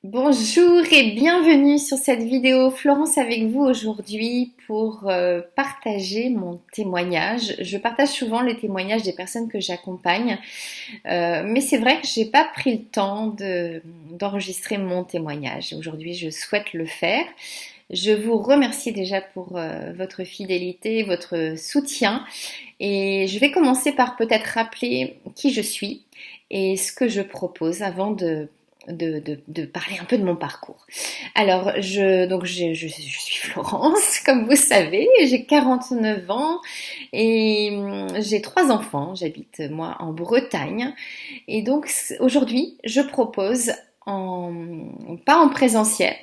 Bonjour et bienvenue sur cette vidéo. Florence avec vous aujourd'hui pour partager mon témoignage. Je partage souvent les témoignages des personnes que j'accompagne, mais c'est vrai que j'ai pas pris le temps d'enregistrer mon témoignage. Aujourd'hui, je souhaite le faire. Je vous remercie déjà pour votre fidélité, votre soutien et je vais commencer par peut-être rappeler qui je suis et ce que je propose avant de parler un peu de mon parcours. Alors, je suis Florence, comme vous savez, j'ai 49 ans et j'ai trois enfants. J'habite moi en Bretagne et donc aujourd'hui, je propose en, pas en présentiel,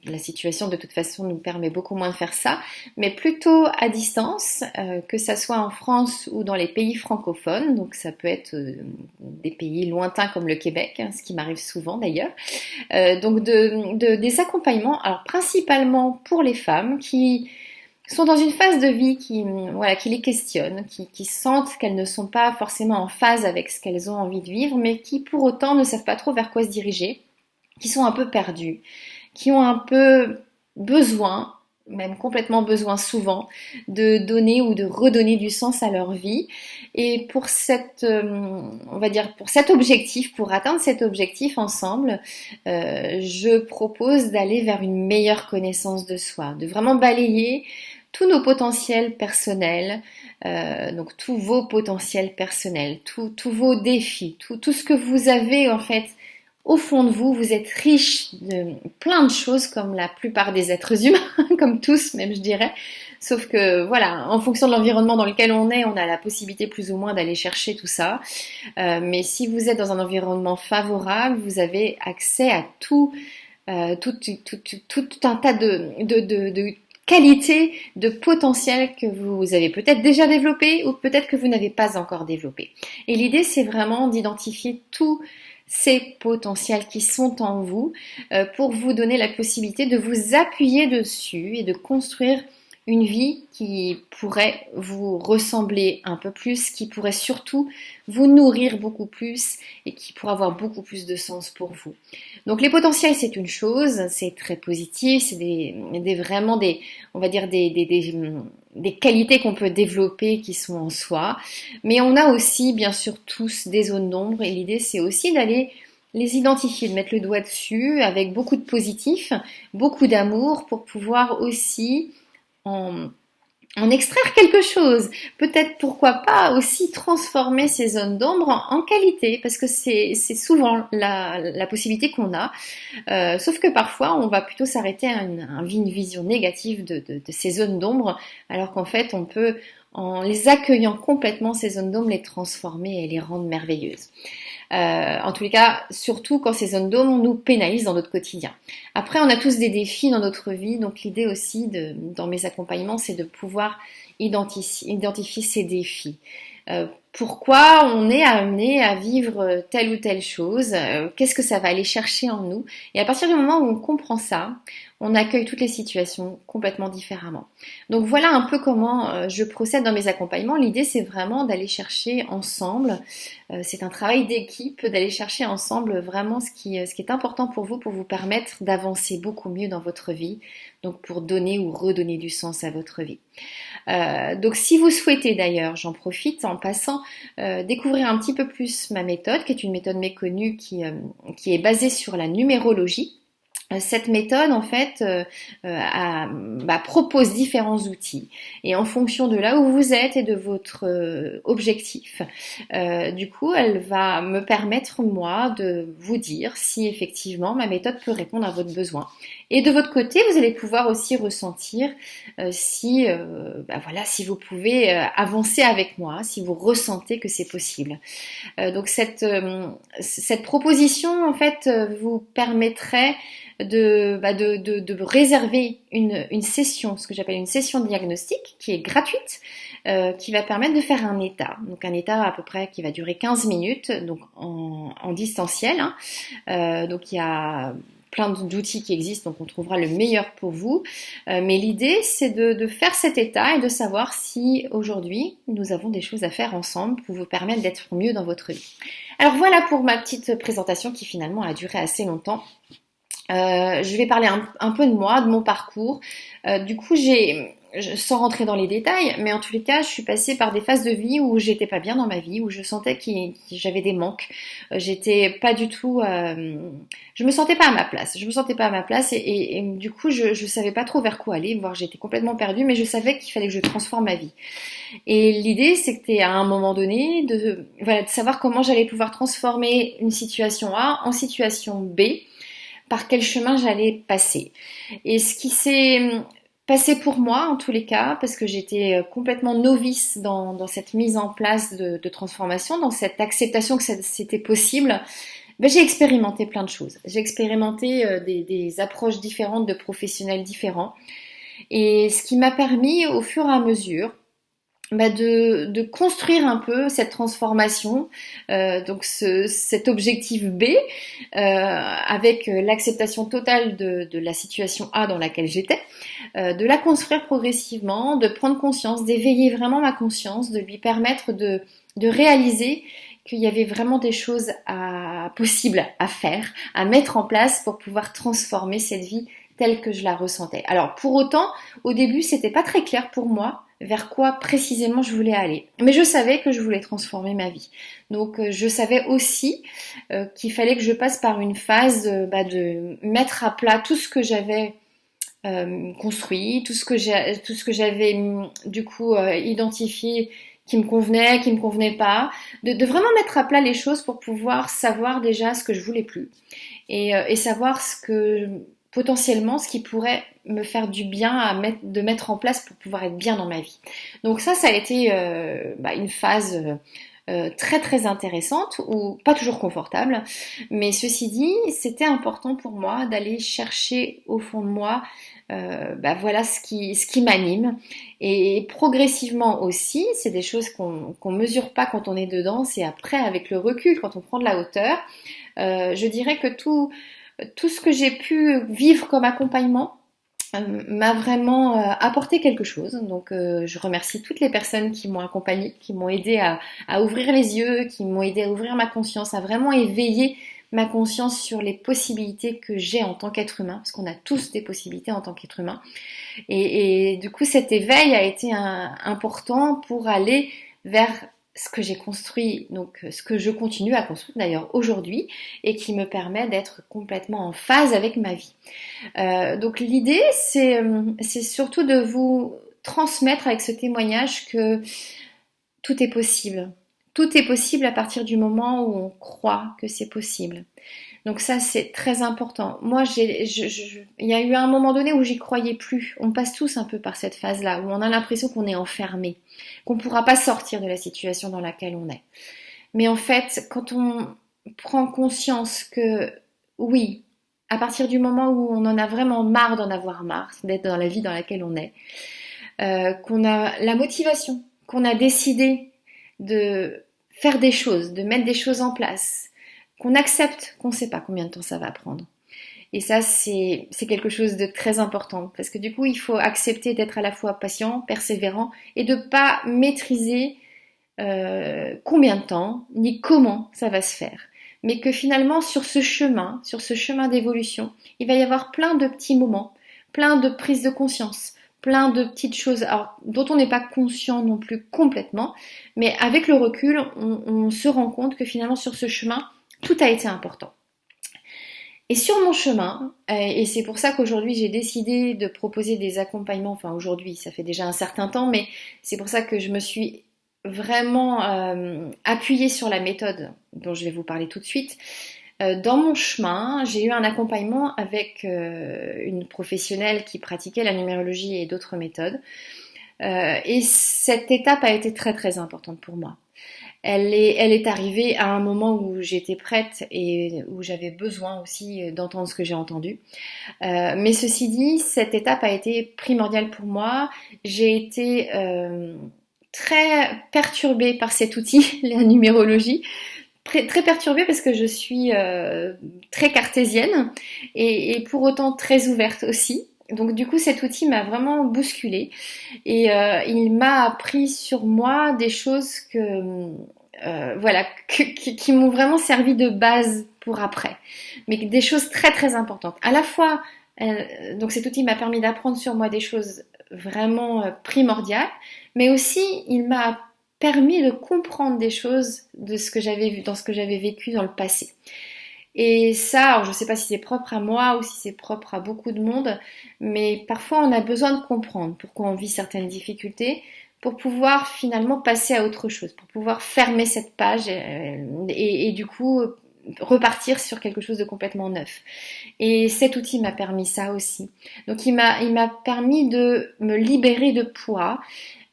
la situation de toute façon nous permet beaucoup moins de faire ça, mais plutôt à distance, que ça soit en France ou dans les pays francophones, donc ça peut être des pays lointains comme le Québec, hein, ce qui m'arrive souvent d'ailleurs, des accompagnements, alors principalement pour les femmes qui sont dans une phase de vie qui les questionne, qui sentent qu'elles ne sont pas forcément en phase avec ce qu'elles ont envie de vivre, mais qui pour autant ne savent pas trop vers quoi se diriger, qui sont un peu perdus, qui ont un peu besoin, même complètement besoin souvent, de donner ou de redonner du sens à leur vie. Et pour on va dire, pour cet objectif, pour atteindre cet objectif ensemble, je propose d'aller vers une meilleure connaissance de soi, de vraiment balayer tous nos potentiels personnels, donc tous vos potentiels personnels, tous vos défis, tout ce que vous avez en fait au fond de vous, vous êtes riche de plein de choses comme la plupart des êtres humains, comme tous même je dirais. Sauf que voilà, en fonction de l'environnement dans lequel on est, on a la possibilité plus ou moins d'aller chercher tout ça. Mais si vous êtes dans un environnement favorable, vous avez accès à tout un tas de qualités, de potentiel que vous avez peut-être déjà développé ou peut-être que vous n'avez pas encore développé. Et l'idée, c'est vraiment d'identifier tous ces potentiels qui sont en vous pour vous donner la possibilité de vous appuyer dessus et de construire une vie qui pourrait vous ressembler un peu plus, qui pourrait surtout vous nourrir beaucoup plus et qui pourrait avoir beaucoup plus de sens pour vous. Donc les potentiels, c'est une chose, c'est très positif, c'est vraiment on va dire des qualités qu'on peut développer qui sont en soi. Mais on a aussi, bien sûr, tous des zones d'ombre et l'idée, c'est aussi d'aller les identifier, de mettre le doigt dessus avec beaucoup de positif, beaucoup d'amour pour pouvoir aussi en, en extraire quelque chose. Peut-être, pourquoi pas, aussi transformer ces zones d'ombre en qualité, parce que c'est souvent la possibilité qu'on a. Sauf que parfois, on va plutôt s'arrêter à une vision négative de ces zones d'ombre, alors qu'en fait, on peut, en les accueillant complètement, ces zones d'ombre, les transformer et les rendre merveilleuses. En tous les cas, surtout quand ces zones d'ombre nous pénalisent dans notre quotidien. Après, on a tous des défis dans notre vie, donc l'idée aussi dans mes accompagnements, c'est de pouvoir identifier ces défis. Pourquoi on est amené à vivre telle ou telle chose, qu'est-ce que ça va aller chercher en nous. Et à partir du moment où on comprend ça, on accueille toutes les situations complètement différemment. Donc voilà un peu comment je procède dans mes accompagnements. L'idée, c'est vraiment d'aller chercher ensemble, c'est un travail d'équipe, d'aller chercher ensemble vraiment ce qui est important pour vous permettre d'avancer beaucoup mieux dans votre vie, donc pour donner ou redonner du sens à votre vie. Donc si vous souhaitez d'ailleurs, j'en profite en passant, découvrir un petit peu plus ma méthode, qui est une méthode méconnue qui est basée sur la numérologie. Cette méthode, en fait, propose différents outils. Et en fonction de là où vous êtes et de votre objectif, du coup, elle va me permettre, moi, de vous dire si effectivement ma méthode peut répondre à votre besoin. Et de votre côté, vous allez pouvoir aussi ressentir si vous pouvez avancer avec moi, si vous ressentez que c'est possible. Donc cette proposition, en fait, vous permettrait de réserver une session, ce que j'appelle une session diagnostique, qui est gratuite, qui va permettre de faire un état. Donc un état à peu près qui va durer 15 minutes, donc en distanciel. Hein. Donc il y a plein d'outils qui existent, donc on trouvera le meilleur pour vous. Mais l'idée, c'est de faire cet état et de savoir si aujourd'hui, nous avons des choses à faire ensemble pour vous permettre d'être mieux dans votre vie. Alors voilà pour ma petite présentation qui finalement a duré assez longtemps. Je vais parler un peu de moi, de mon parcours. Du coup, sans rentrer dans les détails, mais en tous les cas, je suis passée par des phases de vie où j'étais pas bien dans ma vie, où je sentais que j'avais des manques. J'étais pas du tout, je me sentais pas à ma place. Je me sentais pas à ma place et du coup, je savais pas trop vers quoi aller, voire j'étais complètement perdue, mais je savais qu'il fallait que je transforme ma vie. Et l'idée, c'était à un moment donné voilà, de savoir comment j'allais pouvoir transformer une situation A en situation B, par quel chemin j'allais passer. Et ce qui s'est passé pour moi, en tous les cas, parce que j'étais complètement novice dans cette mise en place de transformation, dans cette acceptation que c'était possible, ben, j'ai expérimenté plein de choses. J'ai expérimenté des approches différentes de professionnels différents. Et ce qui m'a permis, au fur et à mesure, bah de construire un peu cette transformation, donc cet objectif B, avec l'acceptation totale de la situation A dans laquelle j'étais, de la construire progressivement, de prendre conscience, d'éveiller vraiment ma conscience, de lui permettre de réaliser qu'il y avait vraiment des choses possibles à faire, à mettre en place pour pouvoir transformer cette vie telle que je la ressentais. Alors pour autant, au début, c'était pas très clair pour moi vers quoi précisément je voulais aller. Mais je savais que je voulais transformer ma vie. Donc je savais aussi qu'il fallait que je passe par une phase de mettre à plat tout ce que j'avais construit, tout ce que j'avais du coup identifié qui me convenait pas, de vraiment mettre à plat les choses pour pouvoir savoir déjà ce que je voulais plus et savoir potentiellement ce qui pourrait me faire du bien de mettre en place pour pouvoir être bien dans ma vie. Donc ça a été une phase très très intéressante ou pas toujours confortable, mais ceci dit, c'était important pour moi d'aller chercher au fond de moi voilà ce qui m'anime et progressivement aussi, c'est des choses qu'on mesure pas quand on est dedans, c'est après avec le recul, quand on prend de la hauteur. Je dirais que tout ce que j'ai pu vivre comme accompagnement m'a vraiment apporté quelque chose. Donc je remercie toutes les personnes qui m'ont accompagnée, qui m'ont aidé à ouvrir les yeux, qui m'ont aidé à ouvrir ma conscience, à vraiment éveiller ma conscience sur les possibilités que j'ai en tant qu'être humain, parce qu'on a tous des possibilités en tant qu'être humain. Et du coup, cet éveil a été important pour aller vers ce que j'ai construit, donc ce que je continue à construire d'ailleurs aujourd'hui, et qui me permet d'être complètement en phase avec ma vie. Donc l'idée, c'est surtout de vous transmettre avec ce témoignage que tout est possible. Tout est possible à partir du moment où on croit que c'est possible. Donc ça, c'est très important. Moi, il y a eu un moment donné où j'y croyais plus. On passe tous un peu par cette phase-là, où on a l'impression qu'on est enfermé, qu'on ne pourra pas sortir de la situation dans laquelle on est. Mais en fait, quand on prend conscience que, oui, à partir du moment où on en a vraiment marre d'en avoir marre, d'être dans la vie dans laquelle on est, qu'on a la motivation, qu'on a décidé de faire des choses, de mettre des choses en place, qu'on accepte qu'on ne sait pas combien de temps ça va prendre. Et ça, c'est quelque chose de très important, parce que du coup, il faut accepter d'être à la fois patient, persévérant, et de ne pas maîtriser combien de temps, ni comment ça va se faire. Mais que finalement, sur ce chemin d'évolution, il va y avoir plein de petits moments, plein de prises de conscience, plein de petites choses dont on n'est pas conscient non plus complètement, mais avec le recul, on se rend compte que finalement, sur ce chemin, tout a été important. Et sur mon chemin, et c'est pour ça qu'aujourd'hui j'ai décidé de proposer des accompagnements, enfin aujourd'hui ça fait déjà un certain temps, mais c'est pour ça que je me suis vraiment appuyée sur la méthode dont je vais vous parler tout de suite. Dans mon chemin, j'ai eu un accompagnement avec une professionnelle qui pratiquait la numérologie et d'autres méthodes. Et cette étape a été très très importante pour moi. Elle est arrivée à un moment où j'étais prête et où j'avais besoin aussi d'entendre ce que j'ai entendu. Mais ceci dit, cette étape a été primordiale pour moi. J'ai été très perturbée par cet outil, la numérologie. Très perturbée parce que je suis très cartésienne et pour autant très ouverte aussi. Donc du coup cet outil m'a vraiment bousculée et il m'a appris sur moi des choses qui m'ont vraiment servi de base pour après. Mais des choses très très importantes. À la fois, donc cet outil m'a permis d'apprendre sur moi des choses vraiment primordiales, mais aussi il m'a permis de comprendre des choses de ce que j'avais vu, dans ce que j'avais vécu dans le passé. Et ça, alors je ne sais pas si c'est propre à moi ou si c'est propre à beaucoup de monde, mais parfois on a besoin de comprendre pourquoi on vit certaines difficultés pour pouvoir finalement passer à autre chose, pour pouvoir fermer cette page et du coup repartir sur quelque chose de complètement neuf. Et cet outil m'a permis ça aussi. Donc il m'a permis de me libérer de poids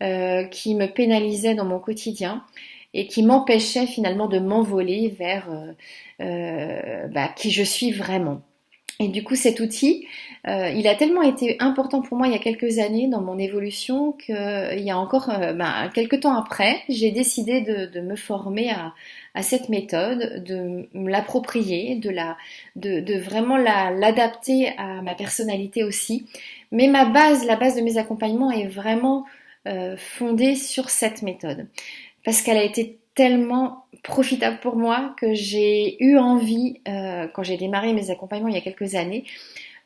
qui me pénalisait dans mon quotidien et qui m'empêchait finalement de m'envoler vers qui je suis vraiment. Et du coup, cet outil, il a tellement été important pour moi il y a quelques années dans mon évolution qu'il y a encore quelques temps après, j'ai décidé de me former à cette méthode, de me l'approprier, de vraiment l'adapter à ma personnalité aussi. Mais la base de mes accompagnements est vraiment fondée sur cette méthode parce qu'elle a été tellement profitable pour moi que j'ai eu envie, quand j'ai démarré mes accompagnements il y a quelques années,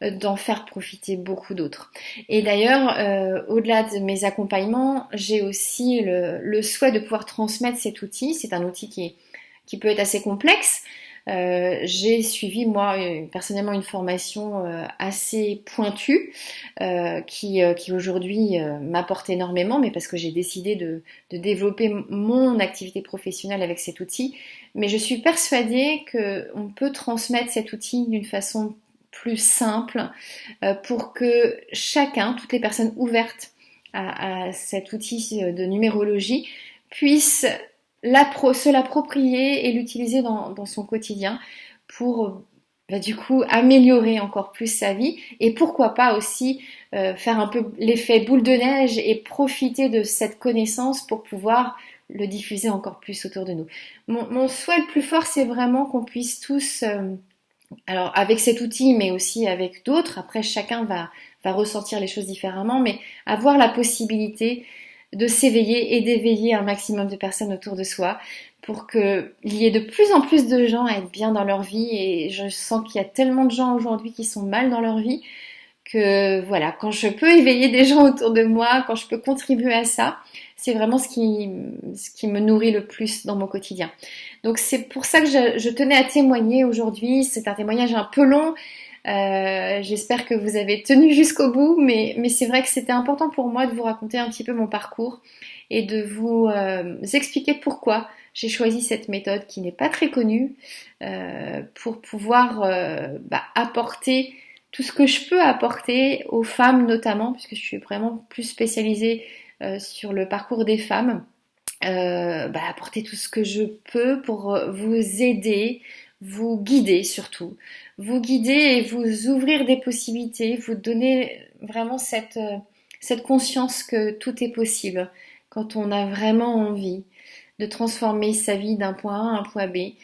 d'en faire profiter beaucoup d'autres. Et d'ailleurs, au-delà de mes accompagnements, j'ai aussi le souhait de pouvoir transmettre cet outil. C'est un outil qui peut être assez complexe. J'ai suivi moi personnellement une formation assez pointue qui aujourd'hui m'apporte énormément, mais parce que j'ai décidé de développer mon activité professionnelle avec cet outil. Mais je suis persuadée qu'on peut transmettre cet outil d'une façon plus simple pour que chacun, toutes les personnes ouvertes à cet outil de numérologie puissent se l'approprier et l'utiliser dans son quotidien pour du coup améliorer encore plus sa vie et pourquoi pas aussi faire un peu l'effet boule de neige et profiter de cette connaissance pour pouvoir le diffuser encore plus autour de nous. Mon souhait le plus fort, c'est vraiment qu'on puisse tous, alors avec cet outil mais aussi avec d'autres, après chacun va ressentir les choses différemment, mais avoir la possibilité de s'éveiller et d'éveiller un maximum de personnes autour de soi pour qu'il y ait de plus en plus de gens à être bien dans leur vie. Et je sens qu'il y a tellement de gens aujourd'hui qui sont mal dans leur vie que voilà, quand je peux éveiller des gens autour de moi, quand je peux contribuer à ça, c'est vraiment ce qui me nourrit le plus dans mon quotidien. Donc c'est pour ça que je tenais à témoigner aujourd'hui. C'est un témoignage un peu long. J'espère que vous avez tenu jusqu'au bout, mais c'est vrai que c'était important pour moi de vous raconter un petit peu mon parcours et de vous expliquer pourquoi j'ai choisi cette méthode qui n'est pas très connue pour pouvoir apporter tout ce que je peux apporter aux femmes notamment, puisque je suis vraiment plus spécialisée sur le parcours des femmes, apporter tout ce que je peux pour vous aider, vous guider surtout, vous guider et vous ouvrir des possibilités, vous donner vraiment cette conscience que tout est possible quand on a vraiment envie de transformer sa vie d'un point A à un point B.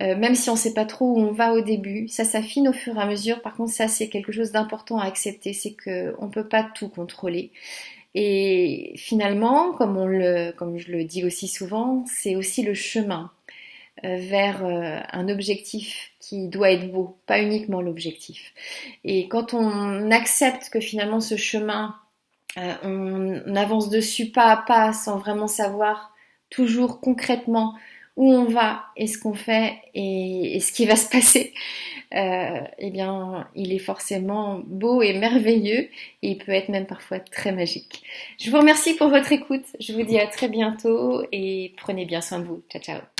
Même si on ne sait pas trop où on va au début, ça s'affine au fur et à mesure. Par contre, ça c'est quelque chose d'important à accepter, c'est qu'on ne peut pas tout contrôler. Et finalement, comme je le dis aussi souvent, c'est aussi le chemin vers un objectif qui doit être beau, pas uniquement l'objectif. Et quand on accepte que finalement ce chemin, on avance dessus pas à pas sans vraiment savoir toujours concrètement où on va et ce qu'on fait et ce qui va se passer, eh bien, il est forcément beau et merveilleux et il peut être même parfois très magique. Je vous remercie pour votre écoute. Je vous dis à très bientôt et prenez bien soin de vous. Ciao, ciao.